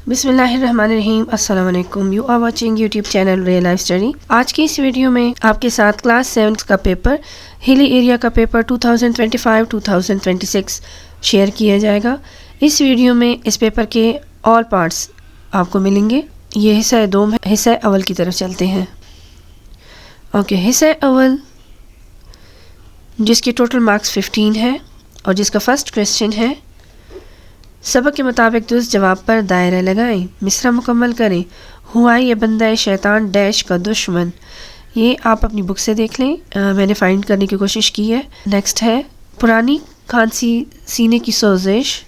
بسم اللہ الرحمن الرحیم۔ السلام علیکم، you are watching YouTube channel real life study. آج کی اس ویڈیو میں آپ کے ساتھ کلاس 7 کا پیپر ہلی ایریا کا پیپر 2025-2026 شیئر کیا جائے گا۔ اس ویڈیو میں اس پیپر کے آل پارٹس آپ کو ملیں گے۔ یہ حصہ دوم ہے۔ حصہ اول کی طرف چلتے ہیں۔ حصہ اول جس کے ٹوٹل مارکس 15 ہے اور جس کا فرسٹ کویسچن ہے، سبق کے مطابق درست جواب پر دائرہ لگائیں، مصرع مکمل کریں۔ ہوا یہ بندہ شیطان ڈیش کا دشمن۔ یہ آپ اپنی بک سے دیکھ لیں، میں نے فائنڈ کرنے کی کوشش کی ہے۔ نیکسٹ ہے پرانی کھانسی سینے کی سوزش۔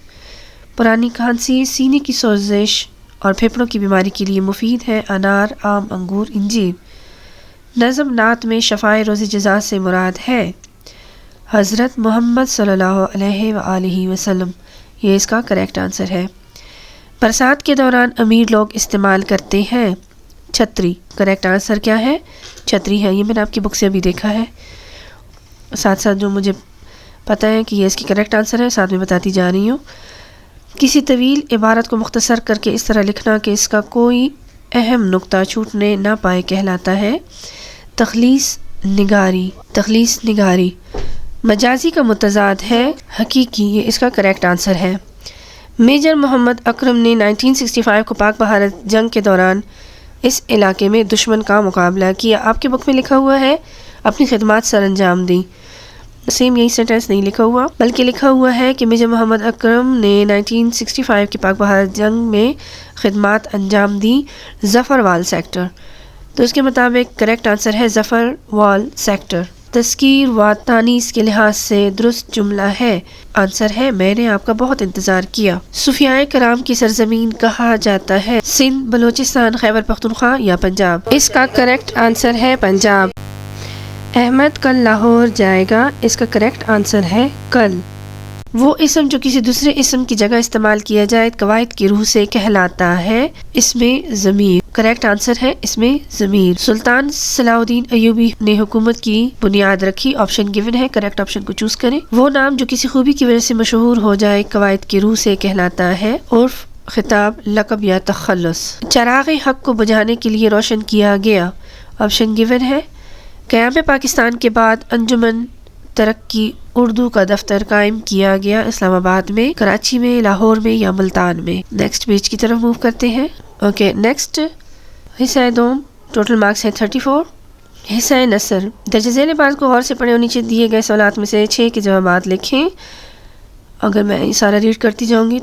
پرانی کھانسی سینے کی سوزش اور پھیپھڑوں کی بیماری کے لیے مفید ہے انار، آم، انگور، انجیر۔ نظم نعت میں شفائے روز جزا سے مراد ہے حضرت محمد صلی اللہ علیہ وآلہ وسلم۔ یہ اس کا کریکٹ آنسر ہے۔ برسات کے دوران امیر لوگ استعمال کرتے ہیں چھتری۔ کریکٹ آنسر کیا ہے؟ چھتری ہے۔ یہ میں نے آپ کی بک سے ابھی دیکھا ہے، ساتھ ساتھ جو مجھے پتہ ہے کہ یہ اس کی کریکٹ آنسر ہے ساتھ میں بتاتی جا رہی ہوں۔ کسی طویل عبارت کو مختصر کر کے اس طرح لکھنا کہ اس کا کوئی اہم نقطہ چھوٹنے نہ پائے کہلاتا ہے تخلیص نگاری۔ تخلیص نگاری۔ مجازی کا متضاد ہے حقیقی۔ یہ اس کا کریکٹ آنسر ہے۔ میجر محمد اکرم نے 1965 کو پاک بھارت جنگ کے دوران اس علاقے میں دشمن کا مقابلہ کیا۔ آپ کے بک میں لکھا ہوا ہے اپنی خدمات سر انجام دی۔ سیم یہی سینٹینس نہیں لکھا ہوا، بلکہ لکھا ہوا ہے کہ میجر محمد اکرم نے 1965 کی پاک بھارت جنگ میں خدمات انجام دی ظفر وال سیکٹر۔ تو اس کے مطابق کریکٹ آنسر ہے ظفر وال سیکٹر۔ تذکیر و تانیث کے لحاظ سے درست جملہ ہے۔ آنسر ہے میں نے آپ کا بہت انتظار کیا۔ صوفیاء کرام کی سرزمین کہا جاتا ہے سندھ، بلوچستان، خیبر پختونخوا یا پنجاب۔ اس کا کریکٹ آنسر ہے پنجاب۔ احمد کل لاہور جائے گا۔ اس کا کریکٹ آنسر ہے کل۔ وہ اسم جو کسی دوسرے اسم کی جگہ استعمال کیا جائے قواعد کی روح سے کہلاتا ہے اس میں ضمیر۔ کریکٹ آنسر ہے اس میں ضمیر۔ سلطان صلاح الدین ایوبی نے حکومت کی بنیاد رکھی۔ آپشن گیون ہے، کریکٹ آپشن کو چوز کریں۔ وہ نام جو کسی خوبی کی وجہ سے مشہور ہو جائے قواعد کی روح سے کہلاتا ہے عرف، خطاب، لقب یا تخلص۔ چراغ حق کو بجھانے کے لیے روشن کیا گیا۔ آپشن گیون ہے۔ قیام پاکستان کے بعد انجمن ترقی اردو کا دفتر قائم کیا گیا اسلام آباد میں، کراچی میں، لاہور میں یا ملتان میں۔ نیکسٹ پیج کی طرف موو کرتے ہیں۔ نیکسٹ حصہ دوم، ٹوٹل مارکس ہے 34۔ حصہ نثر۔ درج ذیل عبارت کو غور سے پڑھیں اور نیچے دیے گئے سوالات میں سے 6 کے جوابات لکھیں۔ اگر میں یہ سارا ریڈ کرتی جاؤں گی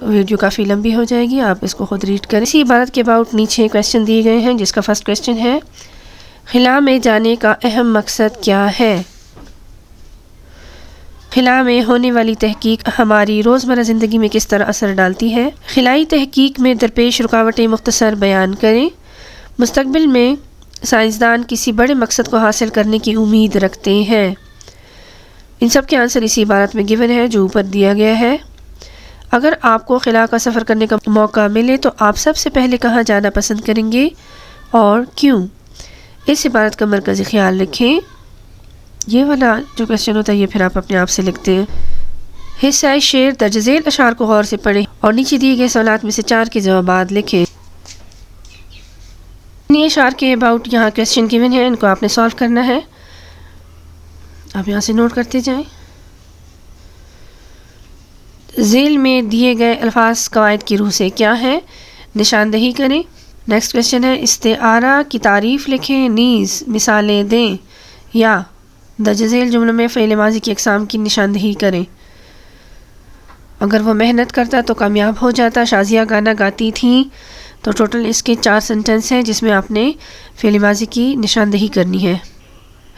ویڈیو کافی لمبی ہو جائے گی، آپ اس کو خود ریڈ کریں۔ اسی عبارت کے اباؤٹ نیچے کویسچن دیے گئے ہیں جس کا فرسٹ کویسچن ہے خلا میں جانے کا اہم مقصد کیا ہے؟ خلا میں ہونے والی تحقیق ہماری روزمرہ زندگی میں کس طرح اثر ڈالتی ہے؟ خلائی تحقیق میں درپیش رکاوٹیں مختصر بیان کریں۔ مستقبل میں سائنسدان کسی بڑے مقصد کو حاصل کرنے کی امید رکھتے ہیں۔ ان سب کے آنسر اسی عبارت میں گیون ہے جو اوپر دیا گیا ہے۔ اگر آپ کو خلا کا سفر کرنے کا موقع ملے تو آپ سب سے پہلے کہاں جانا پسند کریں گے اور کیوں؟ اس عبارت کا مرکزی خیال رکھیں۔ یہ والا جو کویسچن ہوتا ہے یہ پھر آپ اپنے آپ سے لکھتے ہیں۔ حصہ شعر۔ درج ذیل اشعار کو غور سے پڑھیں اور نیچے دیے گئے سوالات میں سے 4 کے جوابات لکھیں۔ انہی اشعار کے اباؤٹ یہاں کویسچن گیون ہے، ان کو آپ نے سالو کرنا ہے۔ آپ یہاں سے نوٹ کرتے جائیں۔ ذیل میں دیے گئے الفاظ قواعد کی روح سے کیا ہے؟ نشاندہی کریں۔ نیکسٹ کویسچن ہے استعارہ کی تعریف لکھیں، نیز مثالیں دیں یا درج ذیل جملوں میں فعل ماضی کی اقسام کی نشاندہی کریں۔ اگر وہ محنت کرتا تو کامیاب ہو جاتا، شازیہ گانا گاتی تھیں، تو ٹوٹل اس کے 4 سینٹنس ہیں جس میں آپ نے فعل ماضی کی نشاندہی کرنی ہے۔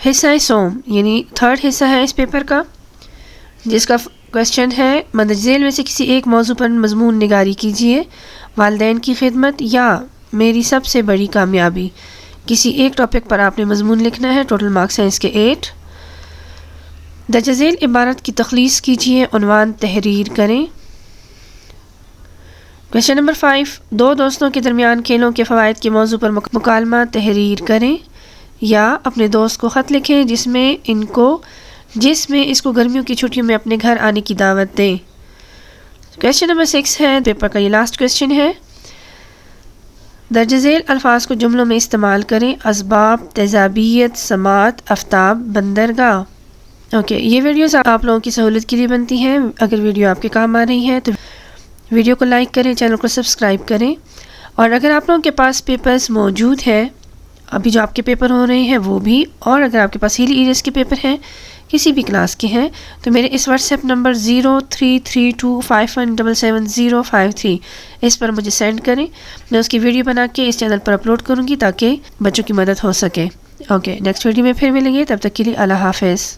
حصہ سوم یعنی 3rd حصہ ہے اس پیپر کا، جس کا کویسچن ہے مندرجہ ذیل میں سے کسی ایک موضوع پر مضمون نگاری کیجیے۔ والدین کی خدمت یا میری سب سے بڑی کامیابی۔ کسی ایک ٹاپک پر آپ نے مضمون لکھنا ہے۔ ٹوٹل مارکس ہیں اس کے 8۔ درج ذیل عبارت کی تخلیص کیجیے، عنوان تحریر کریں۔ کویسچن نمبر 5، 2 دوستوں کے درمیان کھیلوں کے فوائد کے موضوع پر مکالمہ تحریر کریں یا اپنے دوست کو خط لکھیں جس میں اس کو گرمیوں کی چھٹیوں میں اپنے گھر آنے کی دعوت دیں۔ کویشچن نمبر 6 ہے، پیپر کا یہ لاسٹ کویشچن ہے. درج ذیل الفاظ کو جملوں میں استعمال کریں. اسباب، تیزابیت، سماعت، آفتاب، بندرگاہ. اوکے، یہ ویڈیوز آپ لوگوں کی سہولت کے لیے بنتی ہیں. اگر ویڈیو آپ کے کام آ رہی ہے تو ویڈیو کو لائک کریں، چینل کو سبسکرائب کریں. اور اگر آپ لوگوں کے پاس پیپرز موجود ہیں، ابھی جو آپ کے پیپر ہو رہے ہیں وہ بھی، اور اگر آپ کے پاس ہیلی ایریز کے پیپر ہیں، کسی بھی کلاس کے ہیں، تو میرے اس واٹس ایپ نمبر 0332517053 اس پر مجھے سینڈ کریں. میں اس کی ویڈیو بنا کے اس چینل پر اپلوڈ کروں گی تاکہ بچوں کی مدد ہو سکے. اوکے، نیکسٹ ویڈیو میں پھر ملیں گے، تب تک کے لیے اللہ حافظ.